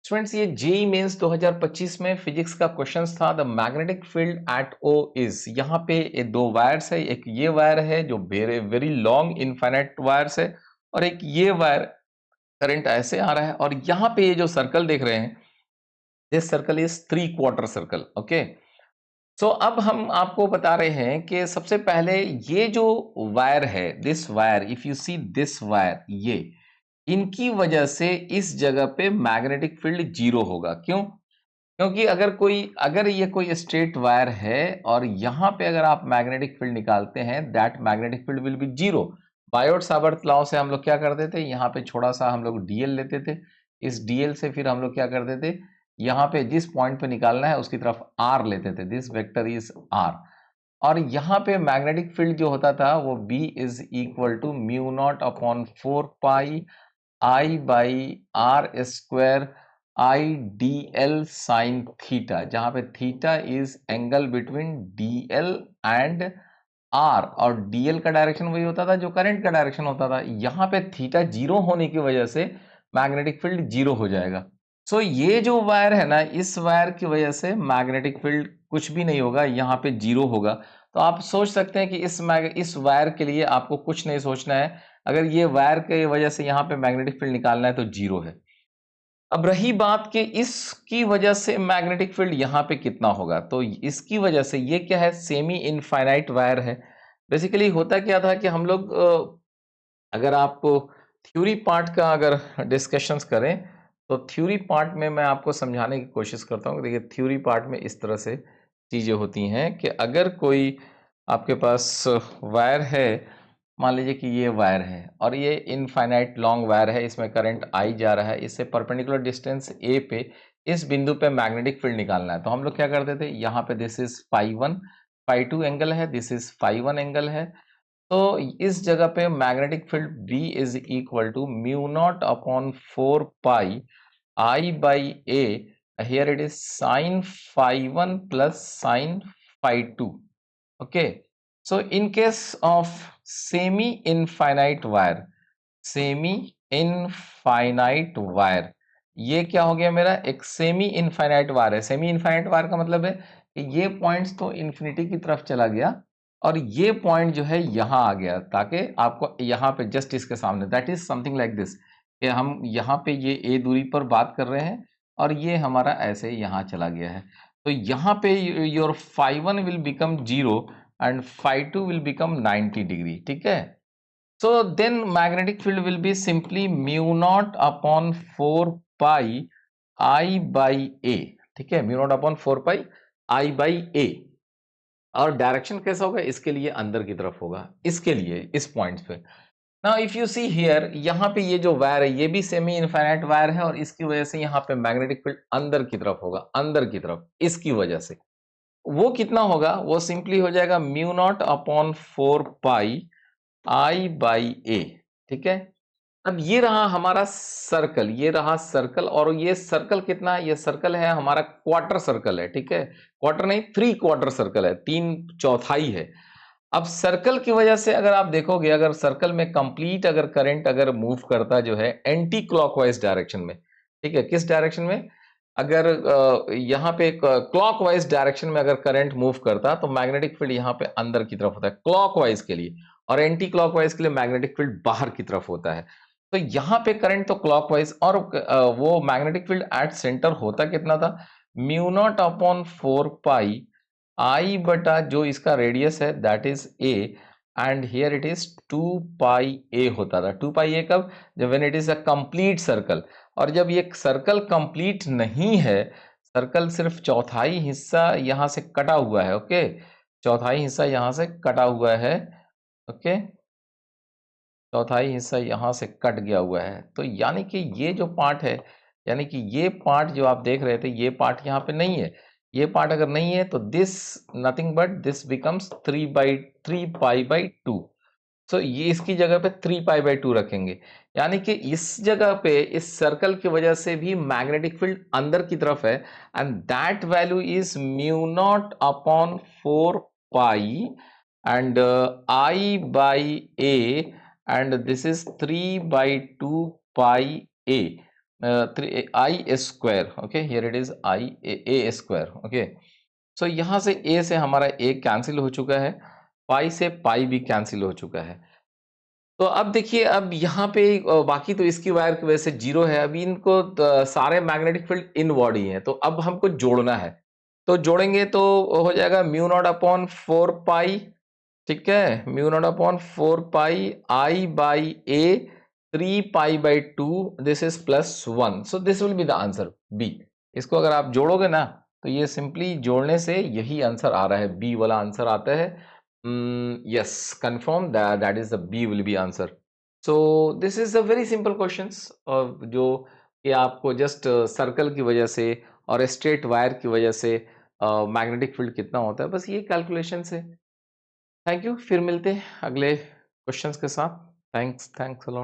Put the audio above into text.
Students, ये JEE mains 2025 में physics का क्वेश्चन था। The magnetic field at O is, यहाँ पे ये दो वायर्स है, एक ये वायर है जो very very long infinite wires है, और एक ये वायर करंट ऐसे आ रहा है, और यहाँ पे ये जो सर्कल देख रहे हैं, this circle is 3/4 circle. Okay, so अब हम आपको बता रहे हैं कि सबसे पहले ये जो वायर है, this wire, if you see this wire, ये इनकी वजह से इस जगह पे मैग्नेटिक फील्ड जीरो होगा। क्यों? क्योंकि अगर ये कोई स्ट्रेट वायर है और यहाँ पे अगर आप मैग्नेटिक फील्ड निकालते हैं, that magnetic field will be zero. Biot Savart law से हम लोग क्या करते थे, यहाँ पे छोटा सा हम लोग डीएल लेते थे। इस डीएल से फिर हम लोग क्या करते थे, यहाँ पे जिस पॉइंट पे निकालना है उसकी तरफ आर लेते थे, दिस वेक्टर इज आर। और यहाँ पे मैग्नेटिक फील्ड जो होता था वो B is equal to mu not upon 4 pi I by r square i d l sine theta, जहां पे theta is angle between d l and r, और डीएल का डायरेक्शन वही होता था जो करंट का डायरेक्शन होता था। यहाँ पे थीटा जीरो होने की वजह से मैग्नेटिक फील्ड जीरो हो जाएगा। सो ये जो वायर है ना, इस वायर की वजह से मैग्नेटिक फील्ड कुछ भी नहीं होगा, यहाँ पे जीरो होगा। तो आप सोच सकते हैं कि इस वायर के लिए आपको कुछ नहीं सोचना है। अगर ये वायर की वजह से यहाँ पे मैग्नेटिक फील्ड निकालना है तो जीरो है। अब रही बात कि इसकी वजह से मैग्नेटिक फील्ड यहाँ पे कितना होगा, तो इसकी वजह से ये क्या है, सेमी इनफाइनाइट वायर है। बेसिकली होता क्या था कि हम लोग अगर आप थ्योरी पार्ट का अगर डिस्कशंस करें, तो थ्योरी पार्ट में मैं आपको समझाने की कोशिश करता हूँ। देखिए, थ्योरी पार्ट में इस तरह से चीज़ें होती हैं कि अगर कोई आपके पास वायर है, मान लीजिए कि ये वायर है और ये इनफाइनाइट लॉन्ग वायर है, इसमें करंट आई जा रहा है, इससे परपेंडिकुलर डिस्टेंस ए पे इस बिंदु पे मैग्नेटिक फील्ड निकालना है। तो हम लोग क्या करते थे, यहाँ पे दिस इज φ1 φ2 एंगल है, दिस इज φ1 एंगल है। तो इस जगह पे magnetic field B is equal to mu not upon 4 pi I by A, here it is sine φ1 plus sine φ2। Okay, so in case of semi infinite wire, semi infinite wire, ये क्या हो गया मेरा, एक सेमी इनफाइनाइट वायर है। Semi infinite wire का मतलब है कि ये पॉइंट्स तो इन्फिनिटी की तरफ चला गया और ये पॉइंट जो है यहाँ आ गया, ताकि आपको यहाँ पे जस्ट इसके सामने, that is something like this, कि हम यहाँ पे ये a दूरी पर बात कर रहे हैं और ये हमारा ऐसे यहाँ चला गया है। तो यहाँ पे your φ1 will become zero and φ2 will become 90 degree. ठीक है, so then magnetic field will be simply mu naught upon 4 pi I by A। ठीक है, mu not upon 4 pi I by A। और डायरेक्शन कैसा होगा, इसके लिए अंदर की तरफ होगा, इसके लिए इस पॉइंट पे। Now if you see here, यहाँ पे ये जो वायर है ये भी सेमी इनफाइनाइट वायर है, और इसकी वजह से यहाँ पे मैग्नेटिक फील्ड अंदर की तरफ होगा, अंदर की तरफ, इसकी वजह से। वो कितना होगा, वो सिंपली हो जाएगा mu naught upon 4 pi I by A। ठीक है, अब ये रहा हमारा सर्कल, ये रहा सर्कल, और ये सर्कल कितना है, ये सर्कल है हमारा क्वार्टर सर्कल है। ठीक है, क्वार्टर नहीं, 3/4 सर्कल है, 3/4 है। अब सर्कल की वजह से अगर आप देखोगे, अगर सर्कल में कंप्लीट अगर करंट अगर मूव करता जो है एंटी क्लॉकवाइज डायरेक्शन में, ठीक है, किस डायरेक्शन में, अगर यहाँ पे क्लॉकवाइज डायरेक्शन में अगर करंट मूव करता, तो मैग्नेटिक फील्ड यहाँ पे अंदर की तरफ होता है क्लॉकवाइज के लिए, और एंटी क्लॉकवाइज के लिए मैग्नेटिक फील्ड बाहर की तरफ होता है। तो यहाँ पे करंट तो क्लॉकवाइज, और वो मैग्नेटिक फील्ड एट सेंटर होता कितना था, mu naught upon 4 pi I बटा जो इसका रेडियस है that is A, and here it is 2 pi A होता था। 2 पाई A कब, जब when it is a complete circle. और जब ये सर्कल कंप्लीट नहीं है, सर्कल सिर्फ चौथाई हिस्सा यहाँ से कटा हुआ है, ओके, चौथाई हिस्सा यहाँ से कटा हुआ है, ओके, चौथाई हिस्सा यहाँ से कट गया हुआ है। तो यानी कि ये जो पार्ट है, यानी कि ये पार्ट जो आप देख रहे थे, ये पार्ट यहाँ पे नहीं है। ये पार्ट अगर नहीं है तो this nothing but this becomes 3 pi by 2। सो ये इसकी जगह पे 3 पाई बाई 2 रखेंगे। यानी कि इस जगह पे इस सर्कल की वजह से भी मैग्नेटिक फील्ड अंदर की तरफ है, and that value is mu naught upon 4 pi and I by A, and this is 3/2 pi A। I square, okay, here it is a square, okay. सो यहाँ से a से हमारा a कैंसिल हो चुका है, पाई से पाई भी कैंसिल हो चुका है। तो अब देखिए, अब यहाँ पे बाकी तो इसकी वायर की वजह से जीरो है। अभी इनको सारे मैग्नेटिक फील्ड इनवर्ड ही हैं, तो अब हमको जोड़ना है। तो जोड़ेंगे तो हो जाएगा म्यू नॉट अपॉन 4 पाई, ठीक है, mu not upon 4 pi I by a 3 pi by 2, this is plus 1। So this will be the answer B. इसको अगर आप जोड़ोगे ना, तो ये सिंपली जोड़ने से यही आंसर आ रहा है, बी वाला आंसर आता है। yes, confirm that is the B will be answer. So this is a very simple questions, जो कि आपको जस्ट सर्कल की वजह से और स्ट्रेट वायर की वजह से मैग्नेटिक फील्ड कितना होता है, बस ये कैलकुलेशन से। थैंक यू, फिर मिलते हैं अगले क्वेश्चंस के साथ। Thanks thanks a lot.